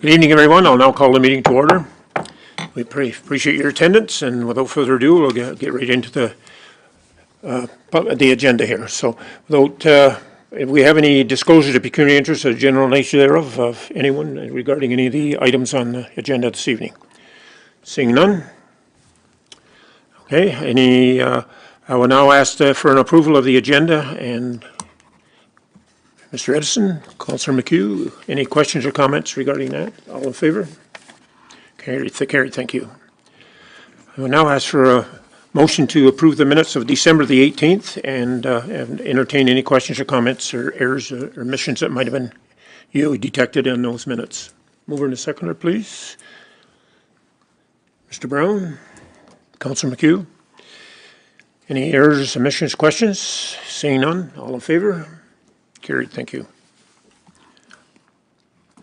Good evening, everyone. I'll now call the meeting to order. We appreciate your attendance, and without further ado, we'll get right into the agenda here. So, if we have any disclosures of pecuniary interest or general nature thereof of anyone regarding any of the items on the agenda this evening? Seeing none. Okay. Any I will now ask for an approval of the agenda, and Mr. Edison, Councillor McHugh, any questions or comments regarding that? All in favor? Carried, thank you. I will now ask for a motion to approve the minutes of December the 18th and entertain any questions or comments or errors or omissions that might have been detected in those minutes. Mover and a seconder, please. Mr. Brown, Councillor McHugh. Any errors, omissions, questions? Seeing none, all in favor? Carried, thank you.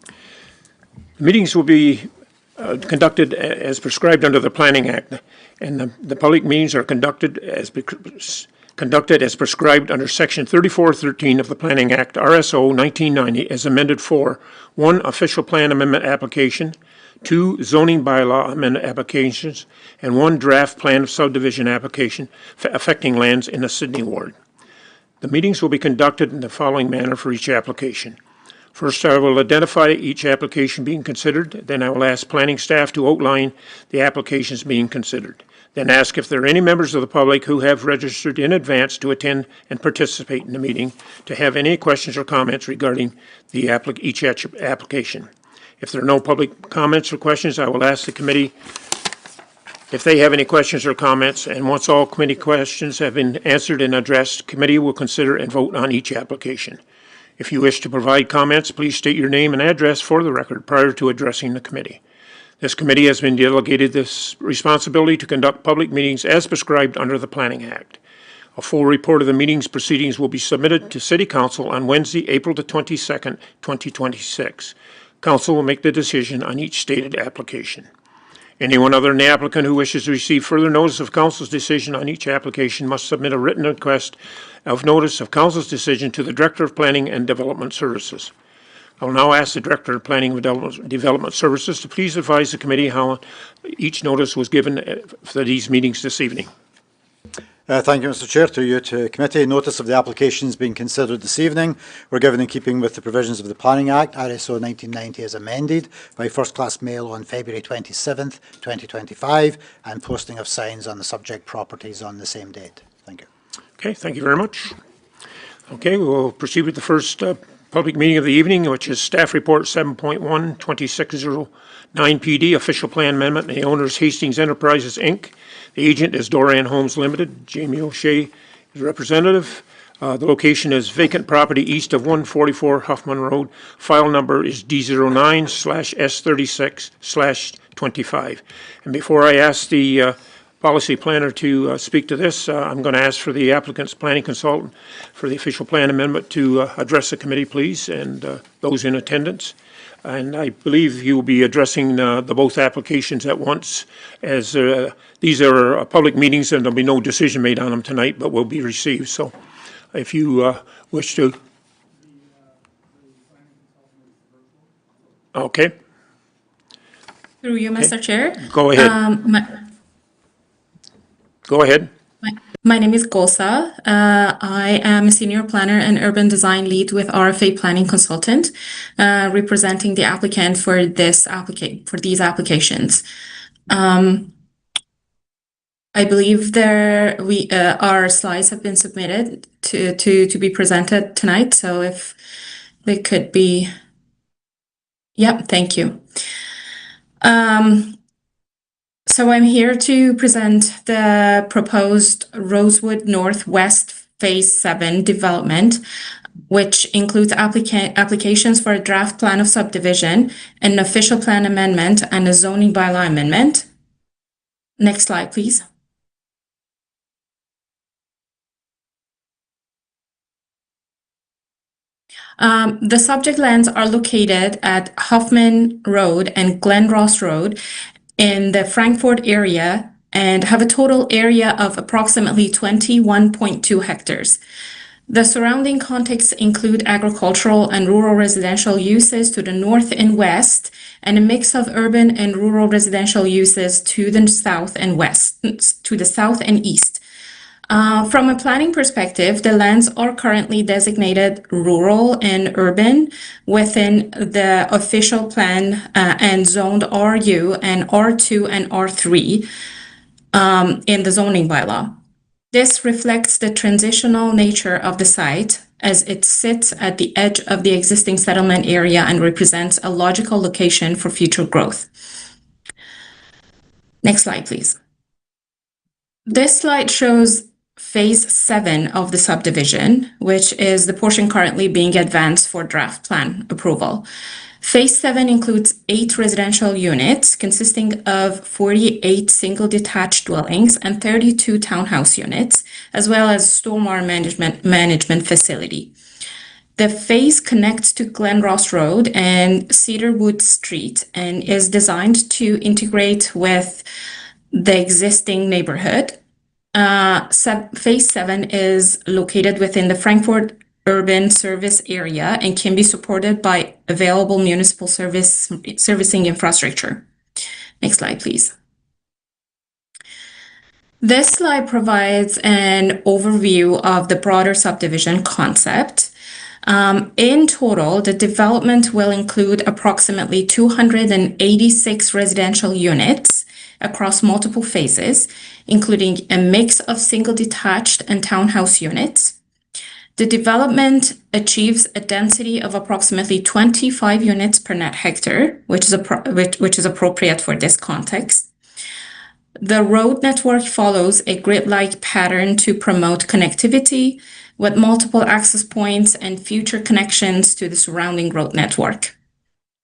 The meetings will be conducted as prescribed under the Planning Act, and the public meetings are conducted as prescribed under Section 3413 of the Planning Act, RSO 1990, as amended for 1. Official plan amendment application, 2. Zoning bylaw amendment applications, and 1. Draft plan of subdivision application affecting lands in the Sydney ward. The meetings will be conducted in the following manner for each application. First, I will identify each application being considered. Then I will ask planning staff to outline the applications being considered. Then ask if there are any members of the public who have registered in advance to attend and participate in the meeting to have any questions or comments regarding each application. If there are no public comments or questions, I will ask the committee if they have any questions or comments, and once all committee questions have been answered and addressed, committee will consider and vote on each application. If you wish to provide comments, please state your name and address for the record prior to addressing the committee. This committee has been delegated this responsibility to conduct public meetings as prescribed under the Planning Act. A full report of the meeting's proceedings will be submitted to City Council on Wednesday, April the 22nd, 2026. Council will make the decision on each stated application. Anyone other than the applicant who wishes to receive further notice of Council's decision on each application must submit a written request of notice of Council's decision to the Director of Planning and Development Services. I will now ask the Director of Planning and Development Services to please advise the committee how each notice was given for these meetings this evening. Thank you, Mr. Chair. To you, to committee. Notice of the applications being considered this evening were given in keeping with the provisions of the Planning Act, RSO 1990 as amended, by first-class mail on February 27th, 2025, and posting of signs on the subject properties on the same date. Thank you. Okay, thank you very much. Okay, we'll proceed with the first public meeting of the evening, which is Staff Report 7.1, 2609 PD, Official Plan Amendment. The owner is Hastings Enterprises, Inc. The agent is Doran Homes Limited. Jamie O'Shea is representative. The location is vacant property east of 144 Huffman Road. File number is D09/S36/25. And before I ask the policy planner to speak to this, I'm going to ask for the applicant's planning consultant for the official plan amendment to address the committee, please, and those in attendance. And I believe you will be addressing the both applications at once, as these are public meetings and there'll be no decision made on them tonight, but will be received. So if you wish to. Okay. Through you, Mr. Chair. Go ahead. Go ahead. My name is Gosa. I am a senior planner and urban design lead with RFA Planning Consultant, representing the applicant for these applications. I believe our slides have been submitted to be presented tonight. So if they could be, yep, thank you. So I'm here to present the proposed Rosewood Northwest Phase 7 development, which includes applications for a draft plan of subdivision, an official plan amendment, and a zoning bylaw amendment. Next slide, please. The subject lands are located at Huffman Road and Glen Ross Road in the Frankfort area and have a total area of approximately 21.2 hectares. The surrounding contexts include agricultural and rural residential uses to the north and west, and a mix of urban and rural residential uses to the south and west, to the south and east. From a planning perspective, the lands are currently designated rural and urban within the official plan and zoned RU and R2 and R3 in the zoning bylaw. This reflects the transitional nature of the site as it sits at the edge of the existing settlement area and represents a logical location for future growth. Next slide, please. This slide shows Phase 7 of the subdivision, which is the portion currently being advanced for draft plan approval. Phase 7 includes 8 residential units consisting of 48 single detached dwellings and 32 townhouse units, as well as stormwater management facility. The phase connects to Glen Ross Road and Cedarwood Street and is designed to integrate with the existing neighborhood. Phase 7 is located within the Frankfort urban service area and can be supported by available municipal servicing infrastructure. Next slide, please. This slide provides an overview of the broader subdivision concept. In total, the development will include approximately 286 residential units across multiple phases, including a mix of single detached and townhouse units. The development achieves a density of approximately 25 units per net hectare, which is appropriate for this context. The road network follows a grid-like pattern to promote connectivity with multiple access points and future connections to the surrounding road network.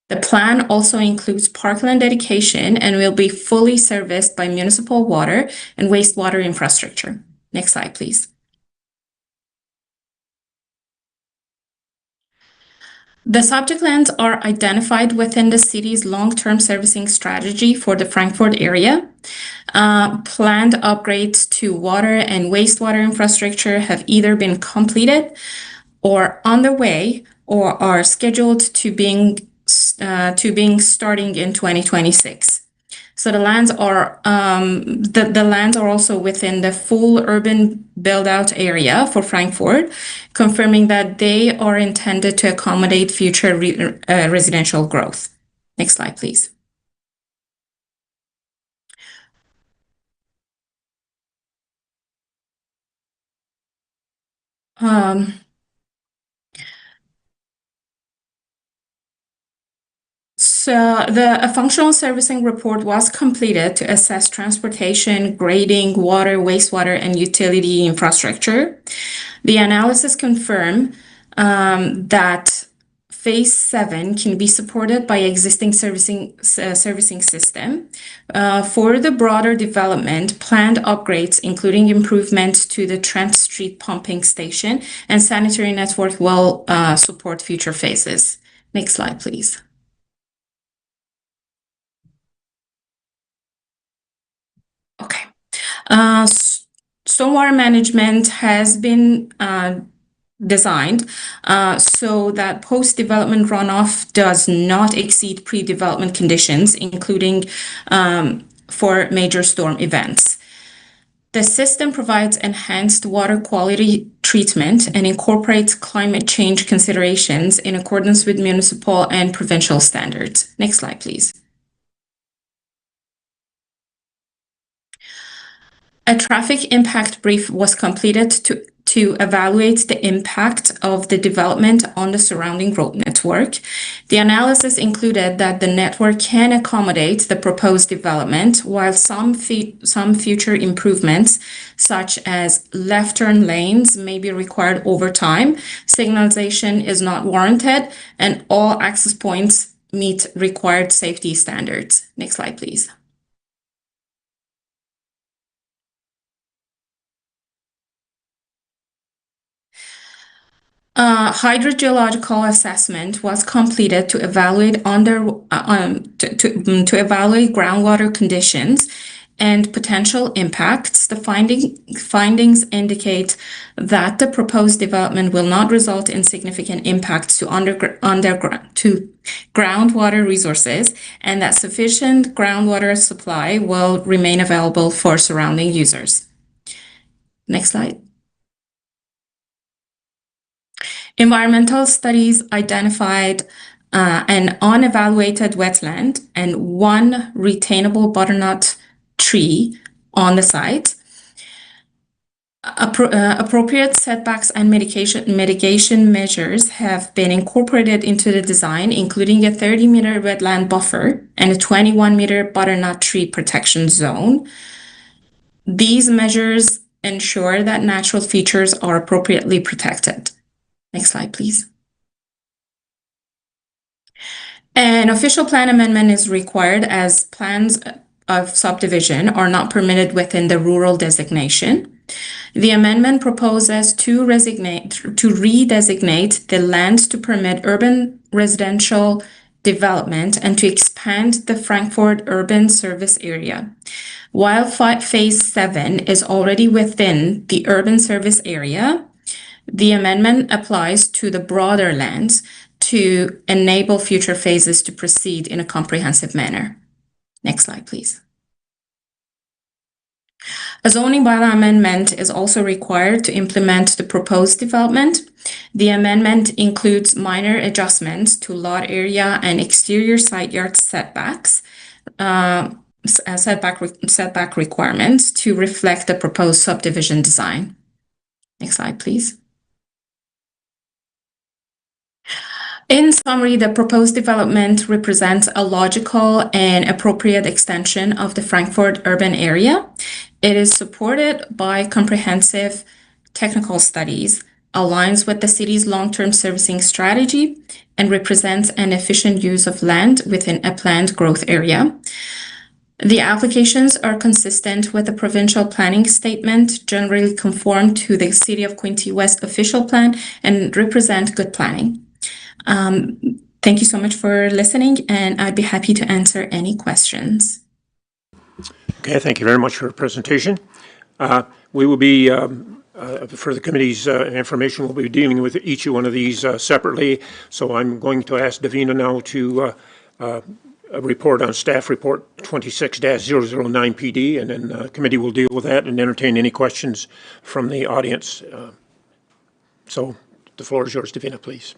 The plan also includes parkland dedication and will be fully serviced by municipal water and wastewater infrastructure. Next slide, please. The subject lands are identified within the city's long-term servicing strategy for the Frankfort area. Planned upgrades to water and wastewater infrastructure have either been completed or on their way or are scheduled to being starting in 2026. So the lands are also within the full urban build-out area for Frankfort, confirming that they are intended to accommodate future residential growth. Next slide, please. So a functional servicing report was completed to assess transportation, grading, water, wastewater, and utility infrastructure. The analysis confirmed that Phase 7 can be supported by existing servicing system. For the broader development, planned upgrades, including improvements to the Trent Street pumping station and sanitary network, will support future phases. Next slide, please. Okay. Stormwater management has been designed so that post-development runoff does not exceed pre-development conditions, including for major storm events. The system provides enhanced water quality treatment and incorporates climate change considerations in accordance with municipal and provincial standards. Next slide, please. A traffic impact brief was completed to evaluate the impact of the development on the surrounding road network. The analysis included that the network can accommodate the proposed development, while some future improvements, such as left turn lanes, may be required over time. Signalization is not warranted, and all access points meet required safety standards. Next slide, please. Hydrogeological assessment was completed to evaluate evaluate groundwater conditions and potential impacts. The findings indicate that the proposed development will not result in significant impacts to groundwater resources, and that sufficient groundwater supply will remain available for surrounding users. Next slide. Environmental studies identified an unevaluated wetland and one retainable butternut tree on the site. Appropriate setbacks and mitigation measures have been incorporated into the design, including a 30-meter wetland buffer and a 21-meter butternut tree protection zone. These measures ensure that natural features are appropriately protected. Next slide, please. An official plan amendment is required as plans of subdivision are not permitted within the rural designation. The amendment proposes to redesignate the land to permit urban residential development and to expand the Frankfurt urban service area. While Phase 7 is already within the urban service area, the amendment applies to the broader lands to enable future phases to proceed in a comprehensive manner. Next slide, please. A zoning bylaw amendment is also required to implement the proposed development. The amendment includes minor adjustments to lot area and exterior side yard setbacks, setback requirements to reflect the proposed subdivision design. Next slide, please. In summary, the proposed development represents a logical and appropriate extension of the Frankfurt urban area. It is supported by comprehensive technical studies, aligns with the city's long-term servicing strategy, and represents an efficient use of land within a planned growth area. The applications are consistent with the provincial planning statement, generally conform to the City of Quinte West official plan, and represent good planning. Thank you so much for listening, and I'd be happy to answer any questions. Okay, thank you very much for your presentation. We will be, for the committee's information, we'll be dealing with each one of these separately. So I'm going to ask Davina now to report on staff report 26-009 PD, and then the committee will deal with that and entertain any questions from the audience. So the floor is yours, Davina, please.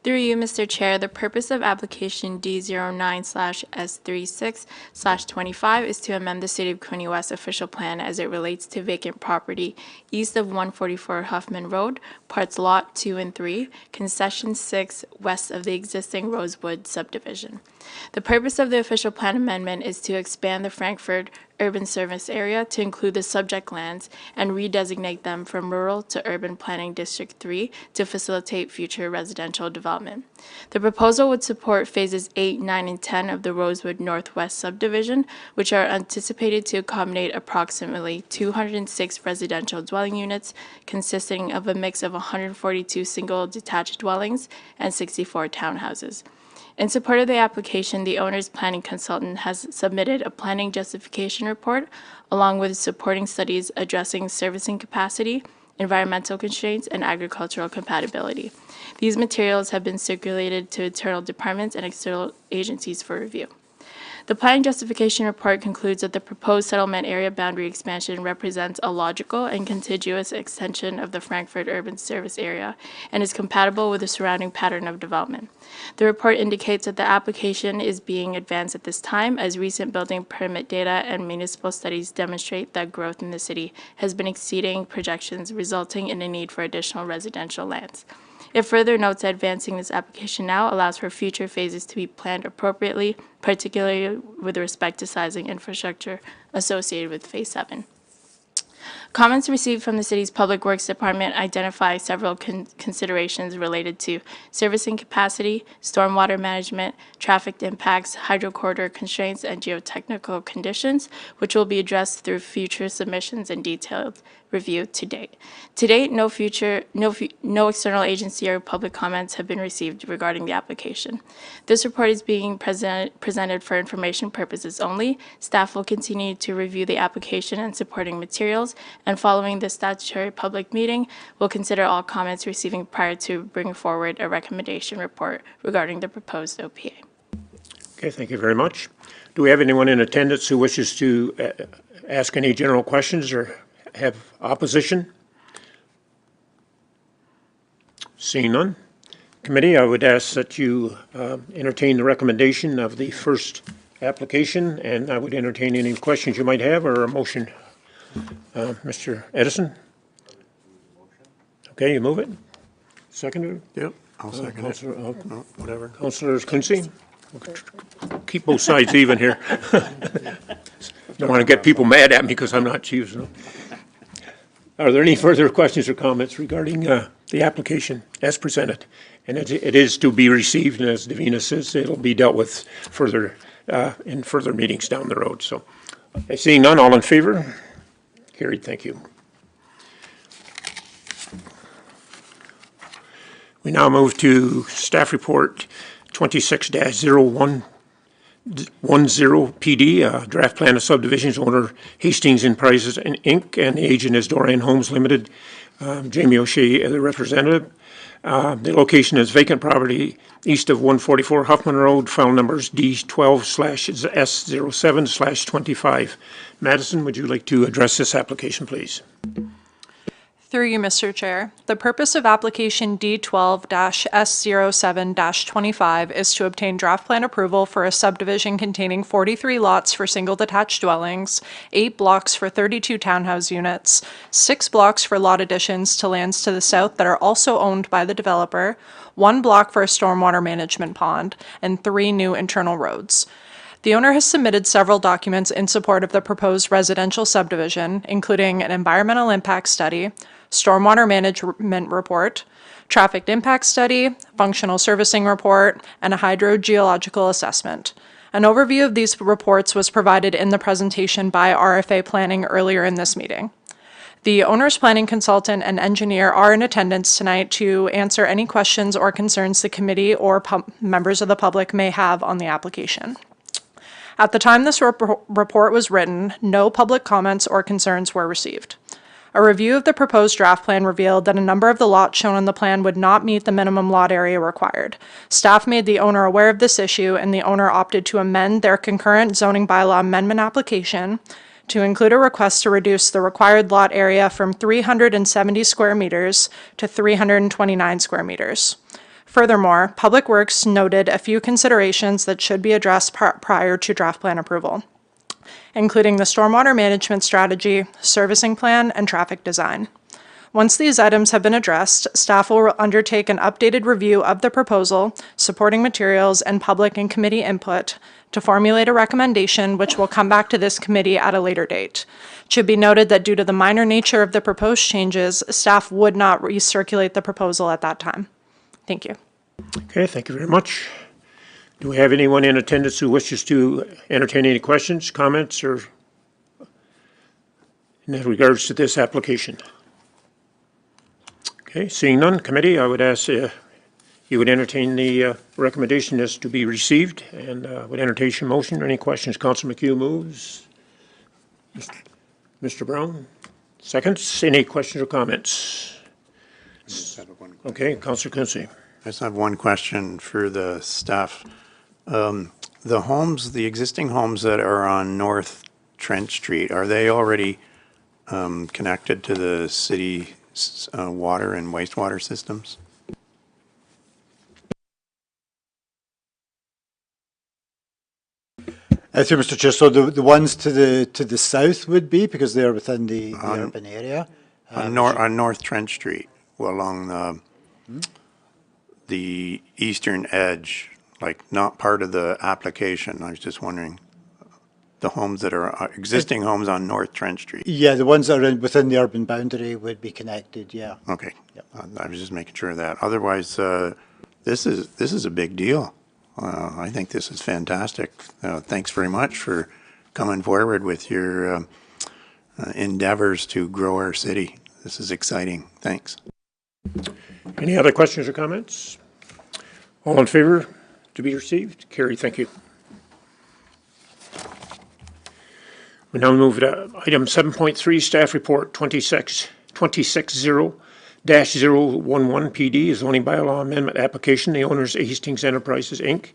Through you, Mr. Chair, the purpose of application D09/S36/25 is to amend the City of Quinte West official plan as it relates to vacant property east of 144 Huffman Road, parts lot 2 and 3, concession 6 west of the existing Rosewood subdivision. The purpose of the official plan amendment is to expand the Frankfurt urban service area to include the subject lands and redesignate them from rural to urban planning district 3 to facilitate future residential development. The proposal would support phases 8, 9, and 10 of the Rosewood Northwest subdivision, which are anticipated to accommodate approximately 206 residential dwelling units consisting of a mix of 142 single detached dwellings and 64 townhouses. In support of the application, the owner's planning consultant has submitted a planning justification report along with supporting studies addressing servicing capacity, environmental constraints, and agricultural compatibility. These materials have been circulated to internal departments and external agencies for review. The planning justification report concludes that the proposed settlement area boundary expansion represents a logical and contiguous extension of the Frankfurt urban service area and is compatible with the surrounding pattern of development. The report indicates that the application is being advanced at this time as recent building permit data and municipal studies demonstrate that growth in the city has been exceeding projections, resulting in a need for additional residential lands. It further notes that advancing this application now allows for future phases to be planned appropriately, particularly with respect to sizing infrastructure associated with Phase 7. Comments received from the city's Public Works Department identify several considerations related to servicing capacity, stormwater management, traffic impacts, hydrocorridor constraints, and geotechnical conditions, which will be addressed through future submissions and detailed review to date. To date, no external agency or public comments have been received regarding the application. This report is being presented for information purposes only. Staff will continue to review the application and supporting materials, and following the statutory public meeting, will consider all comments receiving prior to bringing forward a recommendation report regarding the proposed OPA. Okay, thank you very much. Do we have anyone in attendance who wishes to ask any general questions or have opposition? Seeing none. Committee, I would ask that you entertain the recommendation of the first application, and I would entertain any questions you might have or a motion. Mr. Edison? Okay, you move it? Seconder? Yep, I'll second it. Councillor, Oh, whatever. Councillor Quinte? Keep both sides even here. Don't want to get people mad at me because I'm not choosing them. Are there any further questions or comments regarding the application as presented? And it is to be received, and as Davina says, it'll be dealt with further in further meetings down the road. So, seeing none, all in favor? Carried, thank you. We now move to staff report 26-0110 PD, draft plan of subdivisions, owner Hastings Enterprises Inc., and the agent is Doran Homes Limited. Jamie O'Shea, the representative. The location is vacant property east of 144 Huffman Road, file numbers D12/S07/25. Madison, would you like to address this application, please? Through you, Mr. Chair. The purpose of application D12-S07-25 is to obtain draft plan approval for a subdivision containing 43 lots for single detached dwellings, 8 blocks for 32 townhouse units, 6 blocks for lot additions to lands to the south that are also owned by the developer, 1 block for a stormwater management pond, and 3 new internal roads. The owner has submitted several documents in support of the proposed residential subdivision, including an environmental impact study, stormwater management report, traffic impact study, functional servicing report, and a hydrogeological assessment. An overview of these reports was provided in the presentation by RFA Planning earlier in this meeting. The owner's planning consultant and engineer are in attendance tonight to answer any questions or concerns the committee or members of the public may have on the application. At the time this report was written, no public comments or concerns were received. A review of the proposed draft plan revealed that a number of the lots shown on the plan would not meet the minimum lot area required. Staff made the owner aware of this issue, and the owner opted to amend their concurrent zoning bylaw amendment application to include a request to reduce the required lot area from 370 square meters to 329 square meters. Furthermore, Public Works noted a few considerations that should be addressed prior to draft plan approval, including the stormwater management strategy, servicing plan, and traffic design. Once these items have been addressed, staff will undertake an updated review of the proposal, supporting materials, and public and committee input to formulate a recommendation which will come back to this committee at a later date. It should be noted that due to the minor nature of the proposed changes, staff would not recirculate the proposal at that time. Thank you. Okay, thank you very much. Do we have anyone in attendance who wishes to entertain any questions, comments, or in regards to this application? Okay, seeing none, committee, I would ask you would entertain the recommendation as to be received, and would entertain a motion. Any questions? Councilor McHugh moves. Mr. Brown, seconds. Any questions or comments? Okay, Councilor Quinte. I just have one question for the staff. The existing homes that are on North Trent Street, are they already connected to the city's water and wastewater systems? Through Mr. Chair, so the ones to the south would be, because they're within the urban area. On North Trent Street, along the eastern edge, like not part of the application. I was just wondering, the homes that are existing homes on North Trent Street. Yeah, the ones that are within the urban boundary would be connected, yeah. Okay, Yep. I was just making sure of that. Otherwise, this is a big deal. I think this is fantastic. Thanks very much for coming forward with your endeavors to grow our city. This is exciting. Thanks. Any other questions or comments? All in favor to be received? Carried, thank you. We now move to item 7.3, staff report 260-011 PD, zoning bylaw amendment application. The owners Hastings Enterprises Inc.,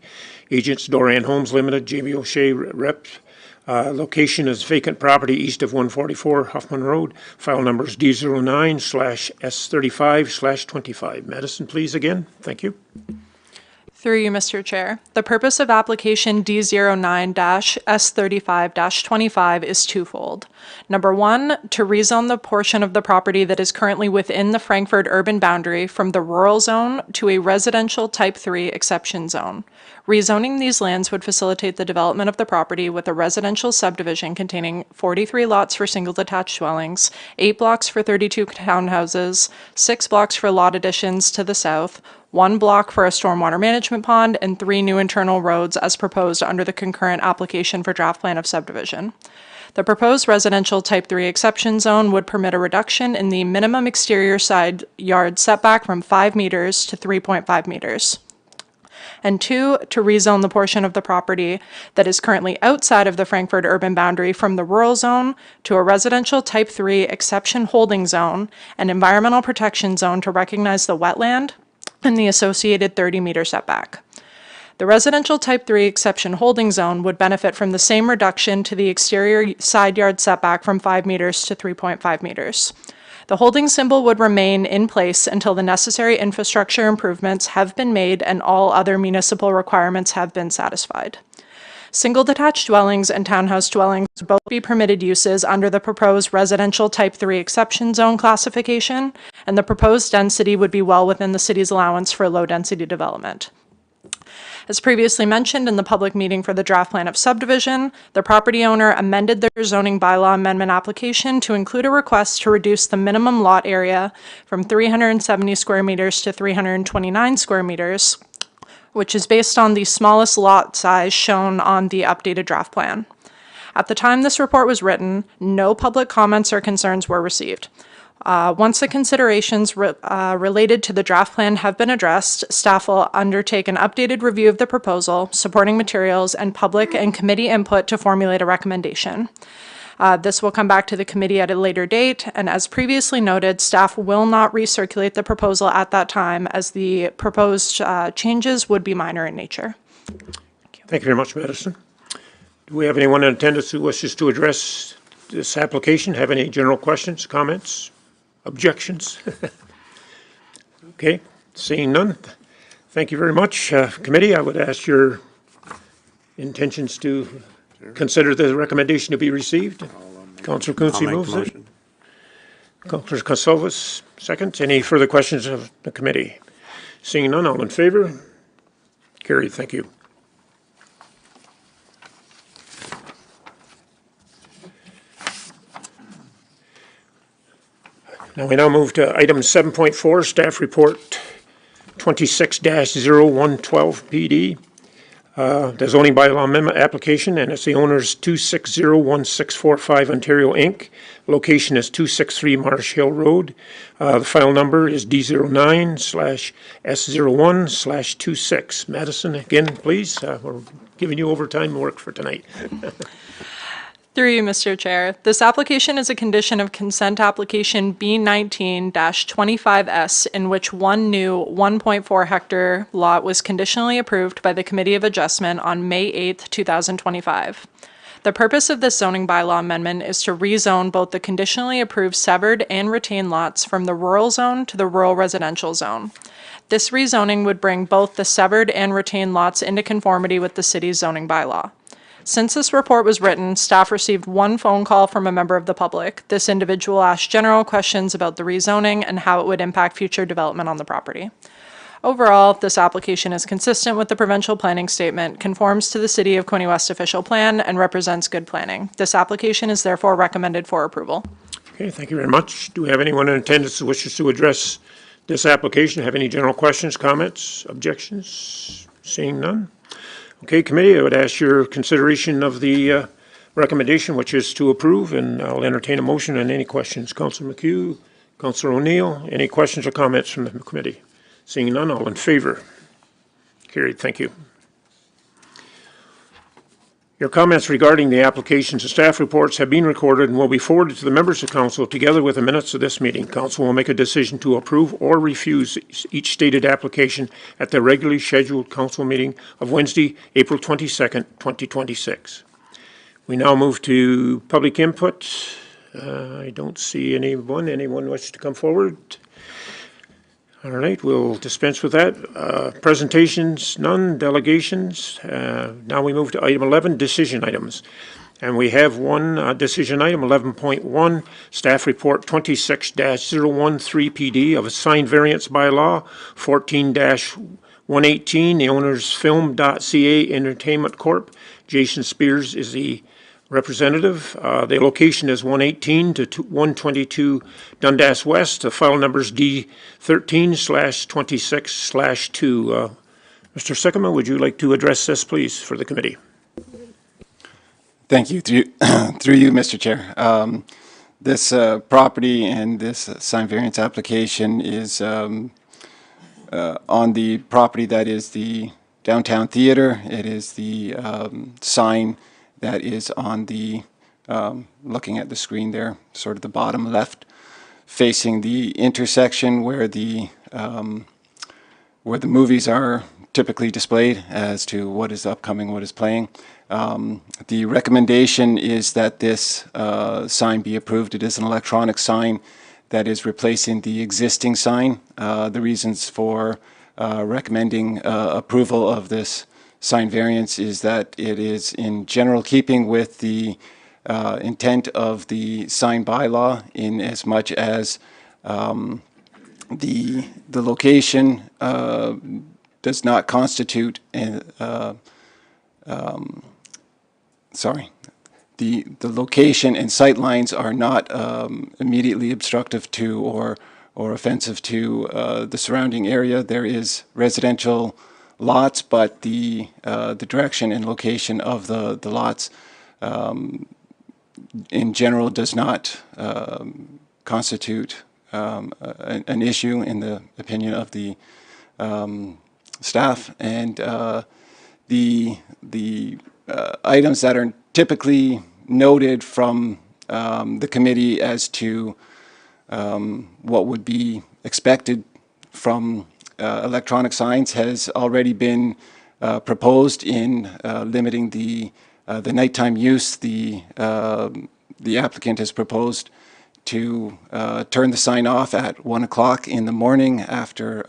agents Doran Homes Limited, Jamie O'Shea rep. Location is vacant property east of 144 Huffman Road. File numbers D09/S35/25. Madison, please again. Thank you. Through you, Mr. Chair. The purpose of application D09-S35-25 is twofold. Number one, to rezone the portion of the property that is currently within the Frankfurt urban boundary from the rural zone to a residential type 3 exception zone. Rezoning these lands would facilitate the development of the property with a residential subdivision containing 43 lots for single detached dwellings, 8 blocks for 32 townhouses, 6 blocks for lot additions to the south, 1 block for a stormwater management pond, and 3 new internal roads as proposed under the concurrent application for draft plan of subdivision. The proposed residential type 3 exception zone would permit a reduction in the minimum exterior side yard setback from 5 meters to 3.5 meters. And 2, to rezone the portion of the property that is currently outside of the Frankfurt urban boundary from the rural zone to a residential type 3 exception holding zone and environmental protection zone to recognize the wetland and the associated 30-meter setback. The residential type 3 exception holding zone would benefit from the same reduction to the exterior side yard setback from 5 meters to 3.5 meters. The holding symbol would remain in place until the necessary infrastructure improvements have been made and all other municipal requirements have been satisfied. Single detached dwellings and townhouse dwellings would both be permitted uses under the proposed residential type 3 exception zone classification, and the proposed density would be well within the city's allowance for low-density development. As previously mentioned in the public meeting for the draft plan of subdivision, the property owner amended their zoning bylaw amendment application to include a request to reduce the minimum lot area from 370 square meters to 329 square meters, which is based on the smallest lot size shown on the updated draft plan. At the time this report was written, no public comments or concerns were received. Once the considerations related to the draft plan have been addressed, staff will undertake an updated review of the proposal, supporting materials, and public and committee input to formulate a recommendation. This will come back to the committee at a later date, and as previously noted, staff will not recirculate the proposal at that time as the proposed changes would be minor in nature. Thank you very much, Madison. Do we have anyone in attendance who wishes to address this application? Have any general questions, comments, objections? Okay, seeing none. Thank you very much. Committee, I would ask your intentions to consider the recommendation to be received. Councillor I'll Quinte make the moves it. motion. Councillor Kosovas, second. Any further questions of the committee? Seeing none, all in favor? Carried, thank you. Now we move to item 7.4, staff report 26-0112 PD. The zoning bylaw amendment application, and it's the owner's 2601645 Ontario Inc. Location is 263 Marsh Hill Road. The file number is D09/S01/26. Madison, again, please. We're giving you overtime work for tonight. Through you, Mr. Chair. This application is a condition of consent application B19-25S, in which one new 1.4 hectare lot was conditionally approved by the Committee of Adjustment on May 8th, 2025. The purpose of this zoning bylaw amendment is to rezone both the conditionally approved severed and retained lots from the rural zone to the rural residential zone. This rezoning would bring both the severed and retained lots into conformity with the city's zoning bylaw. Since this report was written, staff received one phone call from a member of the public. This individual asked general questions about the rezoning and how it would impact future development on the property. Overall, this application is consistent with the provincial planning statement, conforms to the City of Quinte West official plan, and represents good planning. This application is therefore recommended for approval. Okay, thank you very much. Do we have anyone in attendance who wishes to address this application? Have any general questions, comments, objections? Seeing none. Okay, committee, I would ask your consideration of the recommendation, which is to approve, and I'll entertain a motion on any questions. Councillor McHugh, Councillor O'Neill, any questions or comments from the committee? Seeing none, all in favor? Carried, thank you. Your comments regarding the applications and staff reports have been recorded and will be forwarded to the members of council together with the minutes of this meeting. Council will make a decision to approve or refuse each stated application at the regularly scheduled council meeting of Wednesday, April 22nd, 2026. We now move to public input. I don't see anyone. Anyone wish to come forward? All right, we'll dispense with that. Presentations, none. Delegations. Now we move to item 11, decision items. And we have one decision item, 11.1, Staff Report 26-013 PD of a sign variance bylaw, 14-118, the owner's Film.ca Entertainment Corp. Jason Spears is the representative. The location is 118 to 122 Dundas West. The file number is D13/26/2. Mr. Sikkema, would you like to address this, please, for the committee? Thank you. Through you, Mr. Chair. This property and this sign variance application is on the property that is the downtown theater. It is the sign that is on the, looking at the screen there, sort of the bottom left, facing the intersection where the movies are typically displayed as to what is upcoming, what is playing. The recommendation is that this sign be approved. It is an electronic sign that is replacing the existing sign. The reasons for recommending approval of this sign variance is that it is in general keeping with the intent of the sign bylaw, in as much as the location does not constitute the location and sight lines are not immediately obstructive to or offensive to the surrounding area. There is residential lots, but the direction and location of the lots in general does not constitute an issue in the opinion of the staff. And the items that are typically noted from the committee as to what would be expected from electronic signs has already been proposed in limiting the nighttime use. The applicant has proposed to turn the sign off at 1 o'clock in the morning after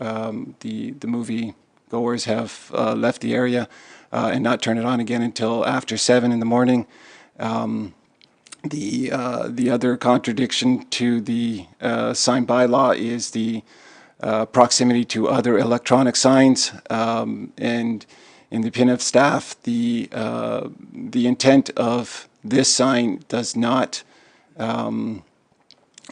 the movie goers have left the area, and not turn it on again until after 7 in the morning. The other contradiction to the sign bylaw is the proximity to other electronic signs, and in the opinion of staff, the intent of this sign does not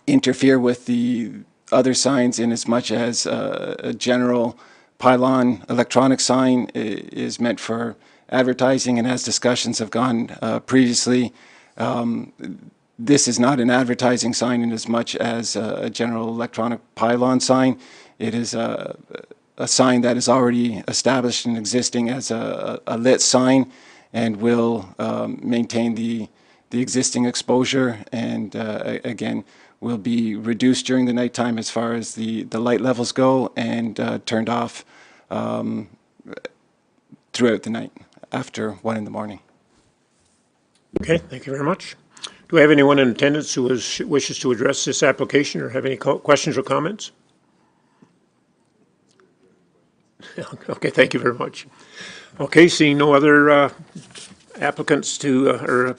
interfere with the other signs, in as much as a general pylon electronic sign is meant for advertising, and as discussions have gone previously, this is not an advertising sign in as much as a general electronic pylon sign. It is a sign that is already established and existing as a lit sign, and will maintain the existing exposure, and again will be reduced during the nighttime as far as the light levels go, and turned off throughout the night after 1 in the morning. Okay, thank you very much. Do we have anyone in attendance who wishes to address this application or have any questions or comments? Okay, thank you very much. Okay, seeing no other applicants or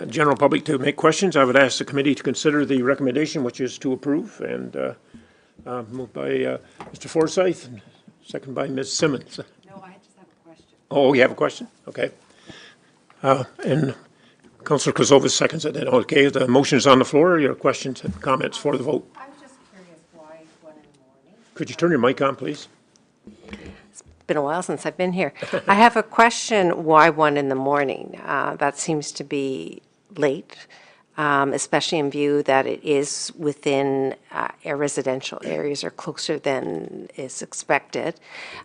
general public to make questions, I would ask the committee to consider the recommendation, which is to approve, and moved by Mr. Forsyth, and second by Ms. Simmons. No, I just have a question. Oh, you have a question? Okay. And Councillor Kozovas seconds it. Okay, the motion is on the floor. Your questions and comments for the vote. I was just curious why 1 in the morning? Could you turn your mic on, please? It's been a while since I've been here. I have a question, why 1 in the morning? That seems to be late, especially in view that it is within residential areas or closer than is expected.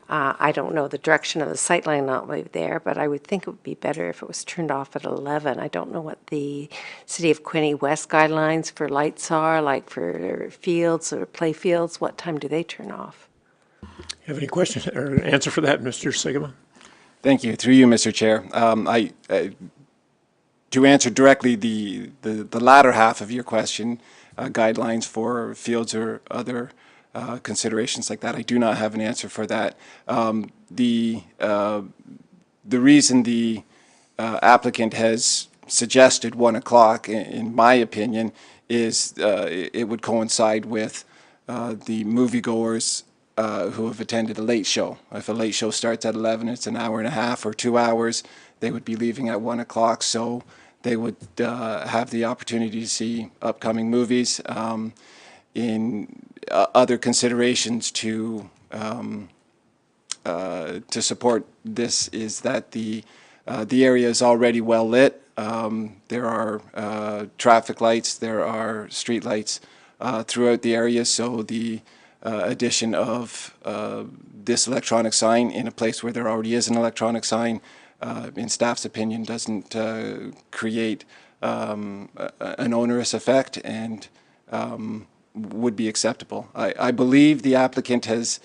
I don't know the direction of the sightline not right there, but I would think it would be better if it was turned off at 11. I don't know what the City of Quinte West guidelines for lights are, like for fields or play fields. What time do they turn off? Have any questions or answer for that, Mr. Sikkema? Thank you. Through you, Mr. Chair. To answer directly the latter half of your question, guidelines for fields or other considerations like that. I do not have an answer for that. The reason the applicant has suggested 1 o'clock, in my opinion, is it would coincide with the moviegoers who have attended a late show. If a late show starts at 11, it's an hour and a half or 2 hours, they would be leaving at 1 o'clock, so they would have the opportunity to see upcoming movies. In other considerations to support this is that the area is already well lit. There are traffic lights, there are street lights throughout the area, so the addition of this electronic sign in a place where there already is an electronic sign, in staff's opinion, doesn't create an onerous effect and would be acceptable. I believe the applicant has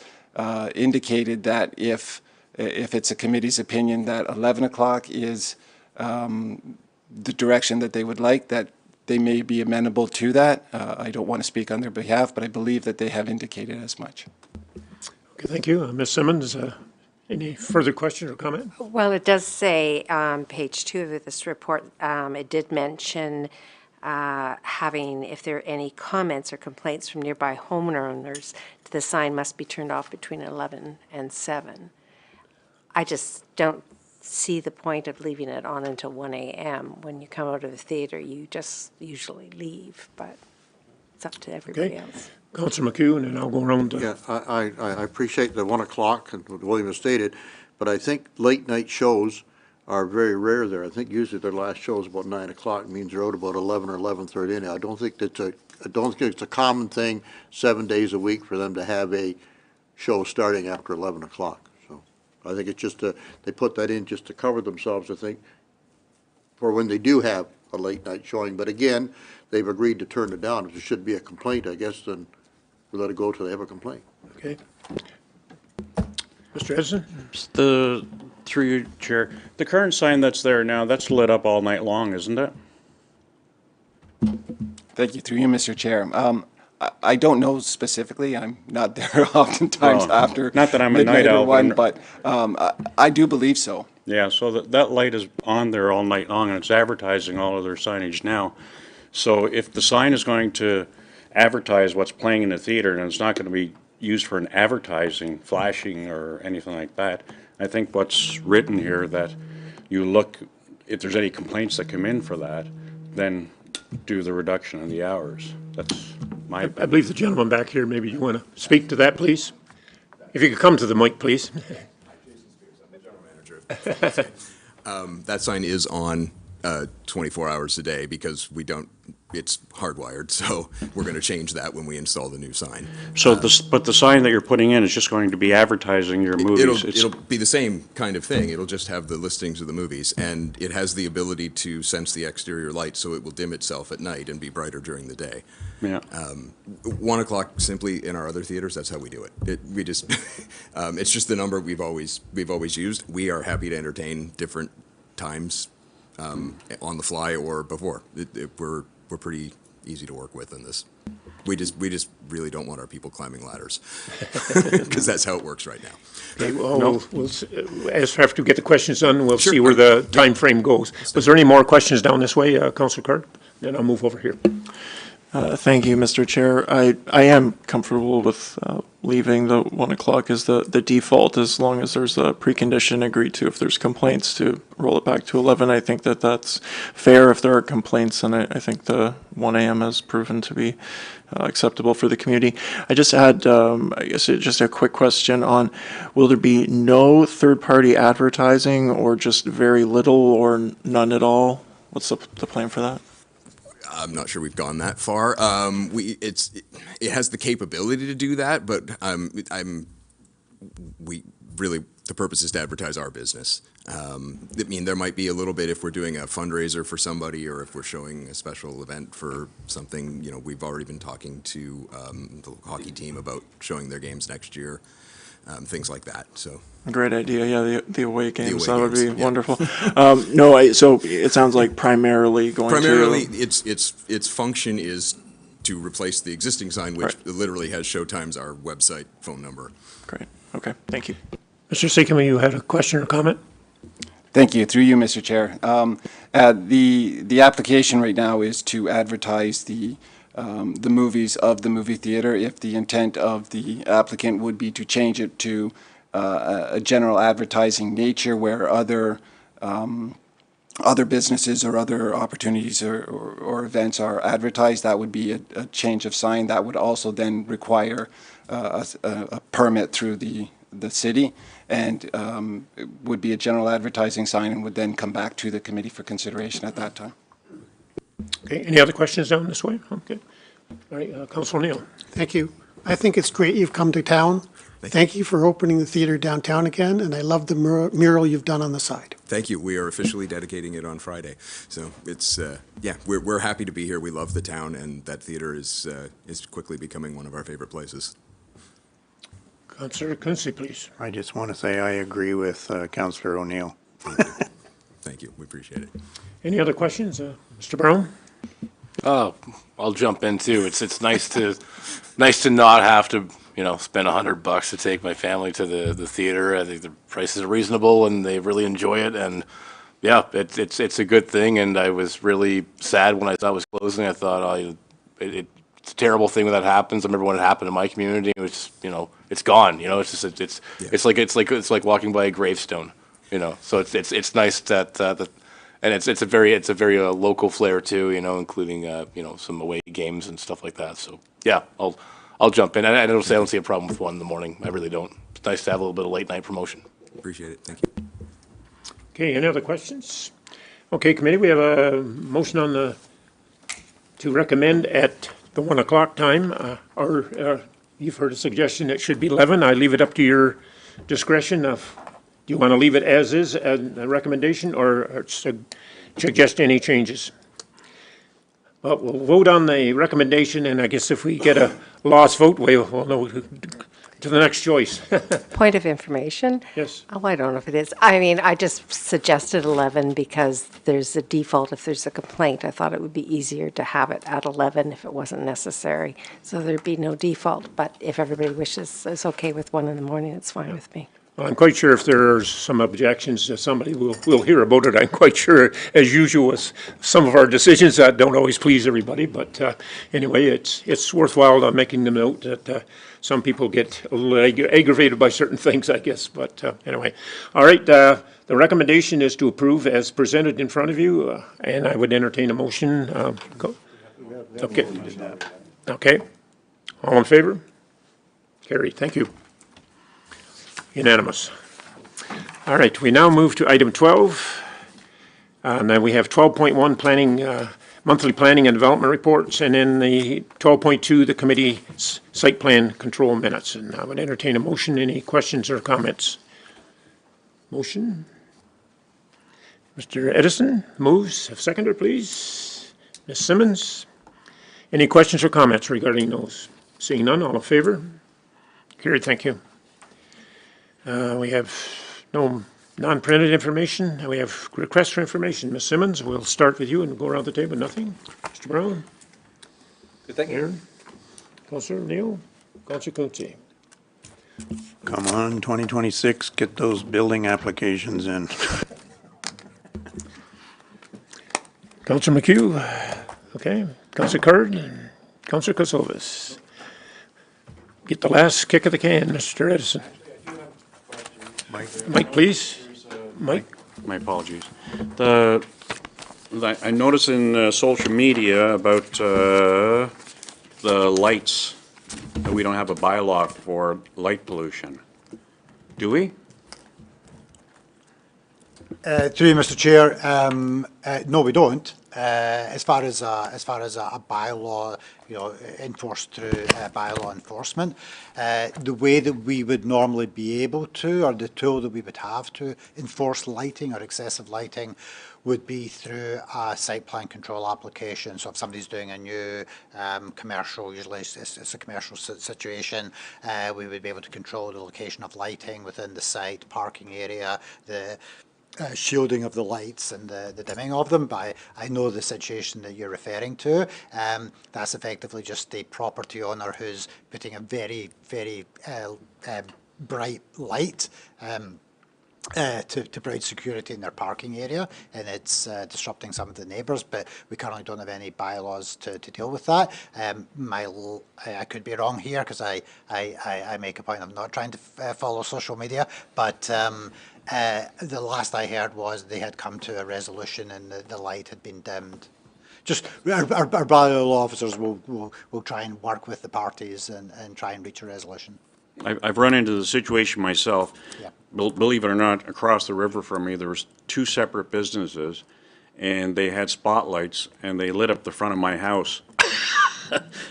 indicated that if it's a committee's opinion that 11 o'clock is the direction that they would like, that they may be amenable to that. I don't want to speak on their behalf, but I believe that they have indicated as much. Okay, thank you. Ms. Simmons, any further question or comment? Well, it does say on page 2 of this report, it did mention having, if there are any comments or complaints from nearby homeowners, the sign must be turned off between 11 and 7. I just don't see the point of leaving it on until 1 a.m. When you come out of the theater, you just usually leave, but it's up to everybody Okay. else. Councillor McHugh, and then I'll go around. Yeah, I appreciate the 1 o'clock and what William has stated, but I think late night shows are very rare there. I think usually their last show is about 9 o'clock, means they're out about 11 or 11:30. I don't think it's a common thing 7 days a week for them to have a show starting after 11 o'clock. So I think it's just they put that in just to cover themselves, I think, for when they do have a late night showing. But again, they've agreed to turn it down. If there should be a complaint, I guess, then we let it go till they have a complaint. Okay. Mr. Edison? Through you, Chair, the current sign that's there now, that's lit up all night long, isn't it? Thank you. Through you, Mr. Chair. I don't know specifically. I'm not there oftentimes Well, after not that I'm a midnight night or owl, one, but but I do believe so. Yeah, so that light is on there all night long, and it's advertising all of their signage now. So if the sign is going to advertise what's playing in the theater, and it's not going to be used for an advertising, flashing, or anything like that, I think what's written here, that you look, if there's any complaints that come in for that, then do the reduction in the hours. That's my I opinion. believe the gentleman back here, maybe you want to speak to that, please? If you could come to the mic, please. That sign is on 24 hours a day because it's hardwired, so we're going to change that when we install the new sign. So but the sign that you're putting in is just going to be advertising your movies. It'll be the same kind of thing. It'll just have the listings of the movies, and it has the ability to sense the exterior light, so it will dim itself at night and be brighter during the day. Yeah. 1 o'clock simply in our other theaters, that's how we do it. We just, it's just the number we've always used. We are happy to entertain different times on the fly or before. We're pretty easy to work with in this. We just really don't want our people climbing ladders because that's how it works right now. Okay, well, we'll after we get the questions done, we'll Sure. see where the time frame goes. Was there any more questions down this way, Councillor Card? Then I'll move over here. Thank you, Mr. Chair. I am comfortable with leaving the 1 o'clock as the default, as long as there's a precondition agreed to. If there's complaints, to roll it back to 11. I think that that's fair if there are complaints, and I think the 1 a.m. has proven to be acceptable for the community. I just had, I guess, just a quick question on, will there be no third-party advertising, or just very little or none at all? What's the plan for that? I'm not sure we've gone that far. It has the capability to do that, but the purpose is to advertise our business. I mean, there might be a little bit if we're doing a fundraiser for somebody, or if we're showing a special event for something. You know, we've already been talking to the hockey team about showing their games next year, things like that. So. Great idea. Yeah, the away games. away That would games, be yeah. wonderful. So it sounds like primarily going Primarily, to. its function is to replace the existing sign, which literally has Showtime's our website phone number. Great. Okay, thank you. Mr. Seekman, you had a question or comment? Thank you. Through you, Mr. Chair. The application right now is to advertise the movies of the movie theater. If the intent of the applicant would be to change it to a general advertising nature where other businesses or other opportunities or events are advertised, that would be a change of sign. That would also then require a permit through the city, and it would be a general advertising sign and would then come back to the committee for consideration at that time. Okay, any other questions down this way? Okay. All right, Councilor Neal. Thank you. I think it's great you've come to town. Thank you for opening the theater downtown again, and I love the mural you've done on the side. Thank you. We are officially dedicating it on Friday. So it's, yeah, we're happy to be here. We love the town, and that theater is quickly becoming one of our favorite places. Councilor Quinte, please. I just want to say I agree with Councillor O'Neill. Thank you. We appreciate it. Any other questions? Mr. Brown? I'll jump in too. It's nice to not have to, spend $100 to take my family to the theater. I think the prices are reasonable and they really enjoy it. And yeah, it's a good thing. And I was really sad when I saw it was closing. I thought, it's a terrible thing when that happens. I remember when it happened in my community. It was just, it's gone. It's like walking by a gravestone. So it's nice that and it's a very local flair too. Including some away games and stuff like that. So yeah, I'll jump in. I don't see a problem with 1 in the morning. I really don't. It's nice to have a little bit of late night promotion. Appreciate it. Thank you. Okay, any other questions? Okay, committee, we have a motion on to recommend at the 1 o'clock time, or you've heard a suggestion it should be 11. I leave it up to your discretion of, do you want to leave it as is, a recommendation, or suggest any changes? Well, we'll vote on the recommendation, and I guess if we get a lost vote, we'll know to the next choice. Point of information? Yes. Oh, I don't know if it is. I mean, I just suggested 11 because there's a default if there's a complaint. I thought it would be easier to have it at 11 if it wasn't necessary. So there'd be no default. But if everybody wishes, it's okay with 1 in the morning, it's fine with me. Well, I'm quite sure if there are some objections, somebody will hear about it. I'm quite sure, as usual, with some of our decisions that don't always please everybody. But anyway, it's worthwhile making the note that some people get a little aggravated by certain things, I guess. But anyway, all right. The recommendation is to approve as presented in front of you, and I would entertain a motion. Go. Okay. Okay. All in favor? Carried. Thank you. Unanimous. All right, we now move to item 12. And then we have 12.1 planning, monthly planning and development reports, and then the 12.2, the committee site plan control minutes. And I would entertain a motion. Any questions or comments? Motion? Mr. Edison moves. A seconder, please. Ms. Simmons. Any questions or comments regarding those? Seeing none, all in favor? Carried, thank you. We have no non-printed information. We have requests for information. Ms. Simmons, we'll start with you and go around the table. Nothing? Mr. Brown? Thank you. Aaron? Councilor Neal? Councilor Quinte? Come on, 2026, get those building applications in. Councilor McHugh? Okay. Councilor Curd? And Councilor Kosovas? Get the last kick of the can, Mr. Edison. Mike, please. Mike? My apologies. I noticed in social media about the lights, that we don't have a bylaw for light pollution. Do we? Through you, Mr. Chair, no, we don't. As far as a bylaw, enforced through bylaw enforcement, the way that we would normally be able to, or the tool that we would have to enforce lighting or excessive lighting, would be through a site plan control application. So if somebody's doing a new commercial, usually it's a commercial situation, we would be able to control the location of lighting within the site, parking area, the shielding of the lights and the dimming of them, but I know the situation that you're referring to. That's effectively just the property owner who's putting a very, very bright light to provide security in their parking area, and it's disrupting some of the neighbours, but we currently don't have any bylaws to deal with that. I could be wrong here, because I make a point of not trying to follow social media, but the last I heard was they had come to a resolution and the light had been dimmed. Just our bylaw officers will try and work with the parties and try and reach a resolution. I've run into the situation myself. Yeah. Believe it or not, across the river from me, there was two separate businesses, and they had spotlights, and they lit up the front of my house.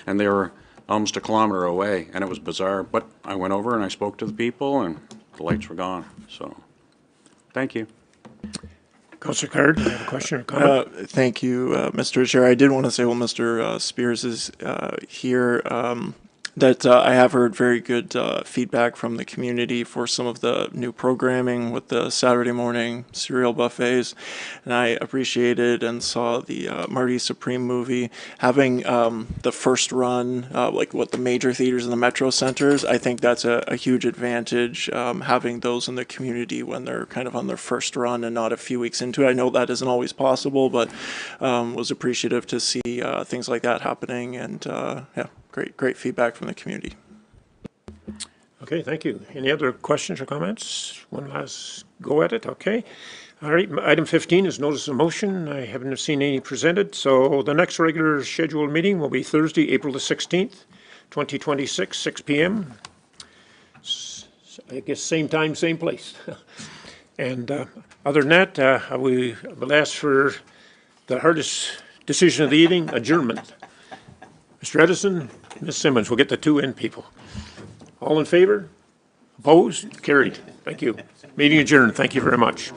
And they were almost a kilometer away, and it was bizarre. But I went over and I spoke to the people, and the lights were gone. So, thank you. Councillor Card, do you have a question or comment? Thank you, Mr. Chair. I did want to say, while Mr. Spears is here, that I have heard very good feedback from the community for some of the new programming with the Saturday morning cereal buffets, and I appreciated and saw the Marty Supreme movie. Having the first run, like what the major theaters in the metro centers, I think that's a huge advantage, having those in the community when they're kind of on their first run and not a few weeks into it. I know that isn't always possible, but was appreciative to see things like that happening, and yeah. Great feedback from the community. Okay, thank you. Any other questions or comments? One last go at it, okay. All right, item 15 is notice of motion. I haven't seen any presented, so the next regular scheduled meeting will be Thursday, April the 16th, 2026, 6 p.m. I guess same time, same place. And other than that, I will ask for the hardest decision of the evening, adjournment. Mr. Edison, Ms. Simmons, we'll get the two in people. All in favor? Opposed? Carried. Thank you. Meeting adjourned. Thank you very much.